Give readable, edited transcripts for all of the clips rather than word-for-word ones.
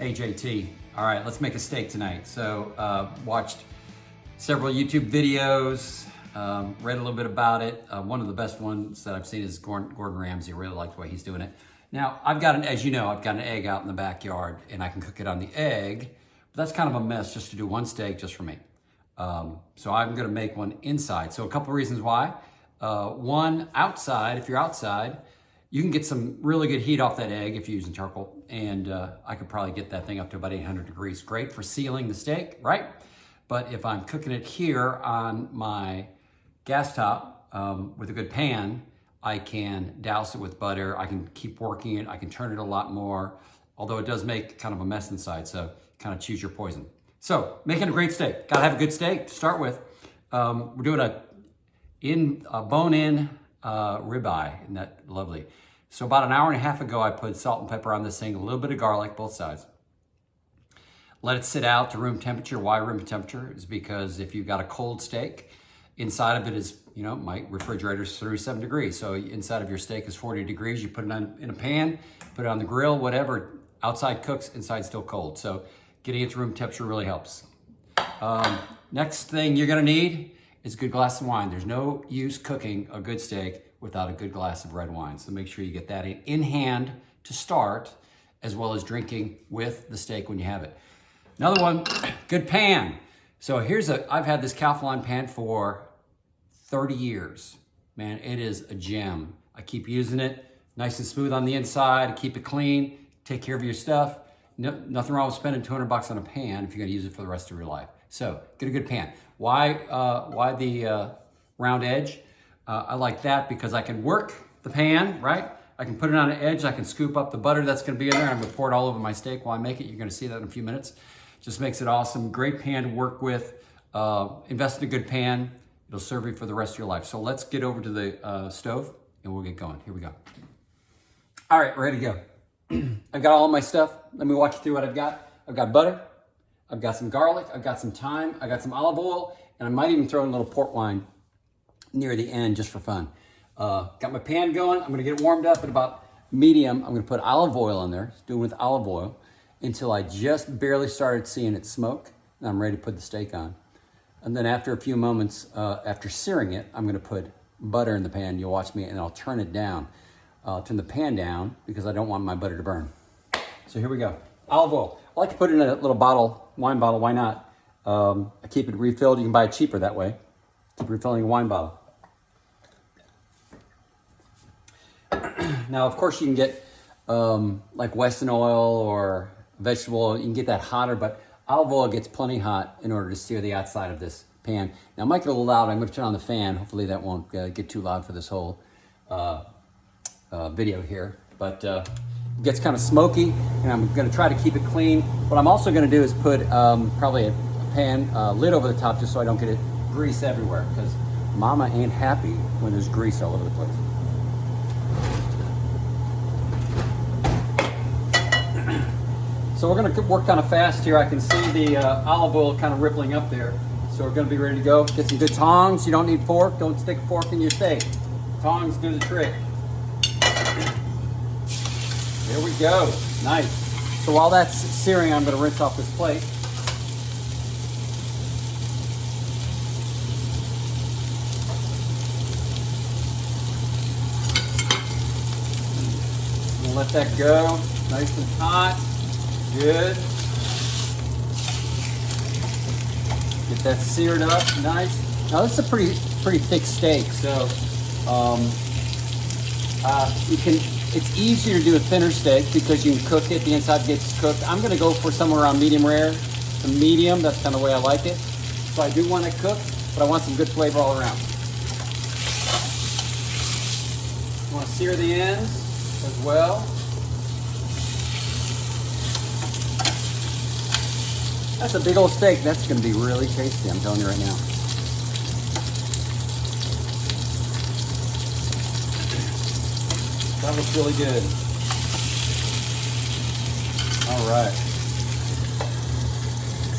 Hey JT, all right, let's make a steak tonight. So watched several YouTube videos, read a little bit about it. One of the best ones that I've seen is Gordon Ramsay. I really like the way he's doing it. Now, as you know, I've got an egg out in the backyard and I can cook it on the egg, but that's kind of a mess just to do one steak just for me. So I'm gonna make one inside. So a couple of reasons why. One, outside, if you're outside, you can get some really good heat off that egg if you're using charcoal. And I could probably get that thing up to about 800 degrees. Great for sealing the steak, right? But if I'm cooking it here on my gas top with a good pan, I can douse it with butter. I can keep working it. I can turn it a lot more, although it does make kind of a mess inside. So kind of choose your poison. So making a great steak. Gotta have a good steak to start with. We're doing a bone-in ribeye. Isn't that lovely? So about an hour and a half ago, I put salt and pepper on this thing, a little bit of garlic, both sides. Let it sit out to room temperature. Why room temperature? Is because if you've got a cold steak, inside of it is, my refrigerator's 37 degrees. So inside of your steak is 40 degrees. You put it in a pan, put it on the grill, whatever. Outside cooks, inside still cold. So getting it to room temperature really helps. Next thing you're gonna need is a good glass of wine. There's no use cooking a good steak without a good glass of red wine. So make sure you get that in hand to start, as well as drinking with the steak when you have it. Another one, good pan. So I've had this Calphalon pan for 30 years. Man, it is a gem. I keep using it, nice and smooth on the inside, keep it clean, take care of your stuff. Nothing wrong with spending 200 bucks on a pan if you're gonna use it for the rest of your life. So get a good pan. Why the round edge? I like that because I can work the pan, right? I can put it on an edge. I can scoop up the butter that's gonna be in there. I'm gonna pour it all over my steak while I make it. You're gonna see that in a few minutes. Just makes it awesome. Great pan to work with. Invest in a good pan. It'll serve you for the rest of your life. So let's get over to the stove and we'll get going. Here we go. All right, ready to go. I've got all of my stuff. Let me walk you through what I've got. I've got butter. I've got some garlic. I've got some thyme. I got some olive oil. And I might even throw in a little port wine near the end just for fun. Got my pan going. I'm gonna get it warmed up at about medium. I'm gonna put olive oil in there, do it with olive oil, until I just barely started seeing it smoke. And I'm ready to put the steak on. And then after a few moments, after searing it, I'm gonna put butter in the pan. You'll watch me, and I'll turn it down. Turn the pan down because I don't want my butter to burn. So here we go. Olive oil. I like to put it in a little bottle, wine bottle, why not? I keep it refilled. You can buy it cheaper that way. Keep refilling a wine bottle. Now, of course, you can get like Wesson oil or vegetable oil. You can get that hotter, but olive oil gets plenty hot in order to sear the outside of this pan. Now, it might get a little loud. I'm going to turn on the fan. Hopefully, that won't get too loud for this whole video here. But it gets kind of smoky, and I'm going to try to keep it clean. What I'm also going to do is put probably a pan lid over the top just so I don't get grease everywhere, because mama ain't happy when there's grease all over the place. So we're gonna work kind of fast here. I can see the olive oil kind of rippling up there. So we're gonna be ready to go. Get some good tongs. You don't need fork. Don't stick a fork in your steak. Tongs do the trick. There we go. Nice. So while that's searing, I'm gonna rinse off this plate. We'll let that go. Nice and hot. Good. Get that seared up, nice. Now this is a pretty thick steak, so it's easier to do a thinner steak because you can cook it, the inside gets cooked. I'm gonna go for somewhere around medium rare to medium. That's kind of the way I like it. So I do want it cooked, but I want some good flavor all around. You want to sear the ends as well. That's a big old steak. That's gonna be really tasty, I'm telling you right now. That looks really good. All right.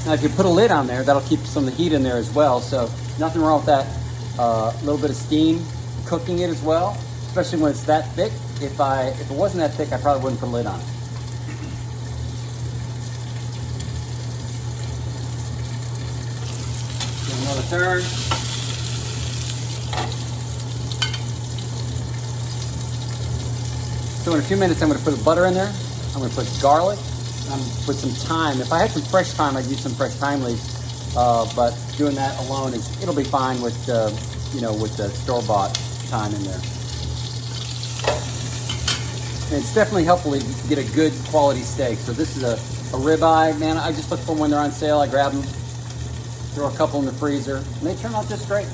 Now if you put a lid on there, that'll keep some of the heat in there as well, so nothing wrong with that. A little bit of steam cooking it as well, especially when it's that thick. If it wasn't that thick, I probably wouldn't put a lid on it. Another turn. So in a few minutes, I'm going to put the butter in there. I'm going to put garlic. I'm going to put some thyme. If I had some fresh thyme, I'd use some fresh thyme leaves. But doing that alone it'll be fine with with the store-bought thyme in there. And it's definitely helpful to get a good quality steak. So this is a ribeye, man. I just look for them when they're on sale. I grab them, throw a couple in the freezer, and they turn out just great.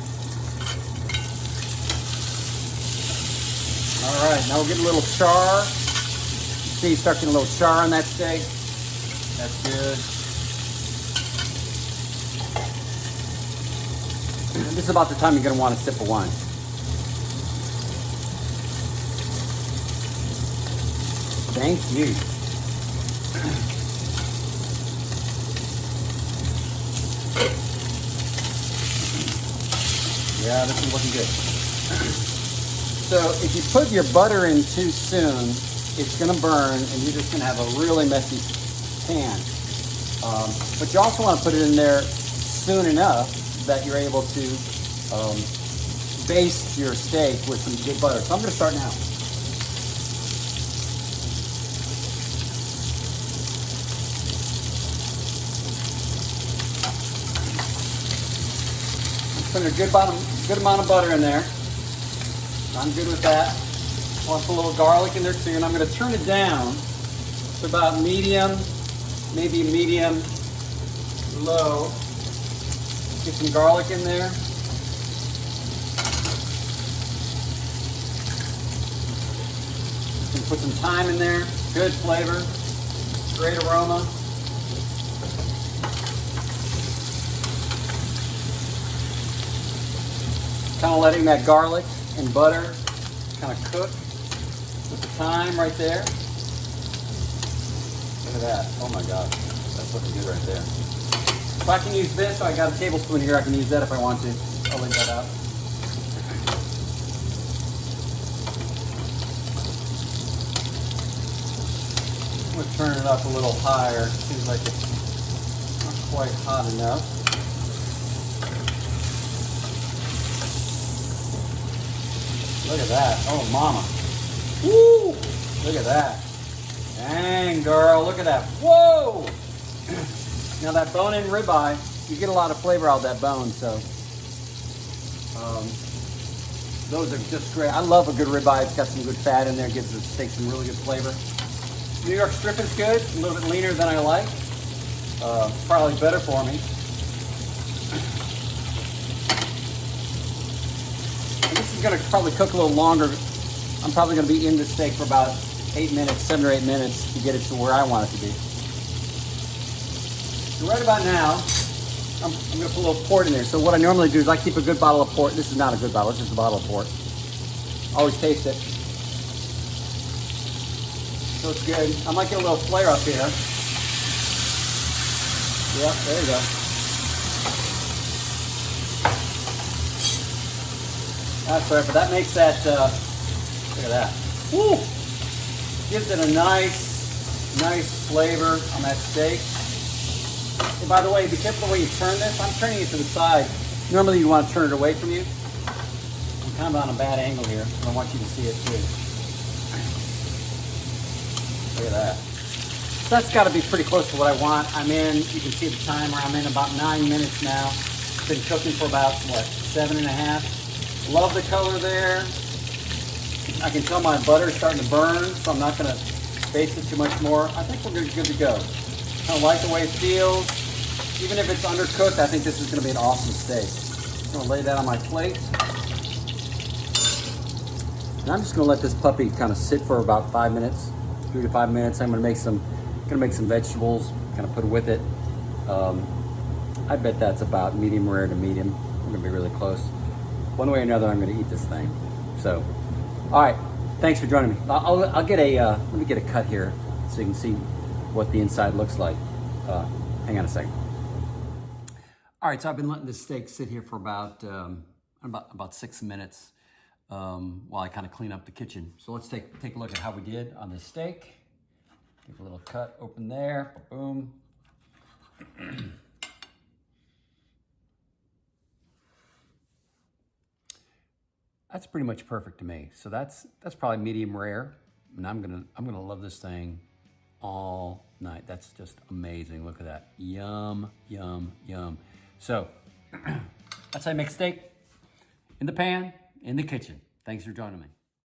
All right, now we'll get a little char. See, you start getting a little char on that steak. That's good. And this is about the time you're gonna want a sip of wine. Thank you. Yeah, this is looking good. So if you put your butter in too soon, it's gonna burn and you're just gonna have a really messy pan. But you also wanna put it in there soon enough that you're able to baste your steak with some good butter. So I'm gonna start now. Putting a good amount of butter in there. I'm good with that. Want a little garlic in there too, and I'm going to turn it down to about medium, maybe medium low. Get some garlic in there. And put some thyme in there. Good flavor, great aroma. Kind of letting that garlic and butter kind of cook with the thyme right there. Look at that. Oh my gosh. That's looking good right there. If I can use this, I got a tablespoon here. I can use that if I want to. I'll leave that out. I'm going to turn it up a little higher. Seems like it's not quite hot enough. Look at that. Oh, mama. Woo! Look at that. Dang, girl. Look at that. Whoa! Now, that bone-in ribeye, you get a lot of flavor out of that bone, so those are just great. I love a good ribeye. It's got some good fat in there. It gives the steak some really good flavor. New York strip is good. A little bit leaner than I like. Probably better for me. This is going to probably cook a little longer. I'm probably going to be in the steak for about 8 minutes, 7 or 8 minutes to get it to where I want it to be. So right about now, I'm going to put a little port in there. So what I normally do is I keep a good bottle of port. This is not a good bottle, it's just a bottle of port. Always taste it. So it's good. I might get a little flare up here. Yep, there you go. That's right, but that makes that, look at that. Woo! Gives it a nice flavor on that steak. And by the way, be careful the way you turn this. I'm turning it to the side. Normally you want to turn it away from you. I'm kind of on a bad angle here, but I want you to see it too. Look at that. So that's got to be pretty close to what I want. I'm in, you can see the timer, I'm in about 9 minutes now. It's been cooking for about, what, 7.5? Love the color there. I can tell my butter is starting to burn, so I'm not going to baste it too much more. I think we're good to go. I like the way it feels. Even if it's undercooked, I think this is going to be an awesome steak. I'm going to lay that on my plate. And I'm just going to let this puppy kind of sit for about 5 minutes, 3 to 5 minutes. I'm going to make some vegetables, kind of put it with it. I bet that's about medium rare to medium. We're going to be really close. One way or another, I'm going to eat this thing. So, all right. Thanks for joining me. I'll get a, let me get a cut here so you can see what the inside looks like. Hang on a second. All right, so I've been letting this steak sit here for about 6 minutes while I kind of clean up the kitchen. So let's take a look at how we did on this steak. Take a little cut open there, boom. that's pretty much perfect to me. So that's probably medium rare, and I'm gonna love this thing all night. That's just amazing. Look at that. Yum, yum, yum. So that's how I make steak in the pan, in the kitchen. Thanks for joining me.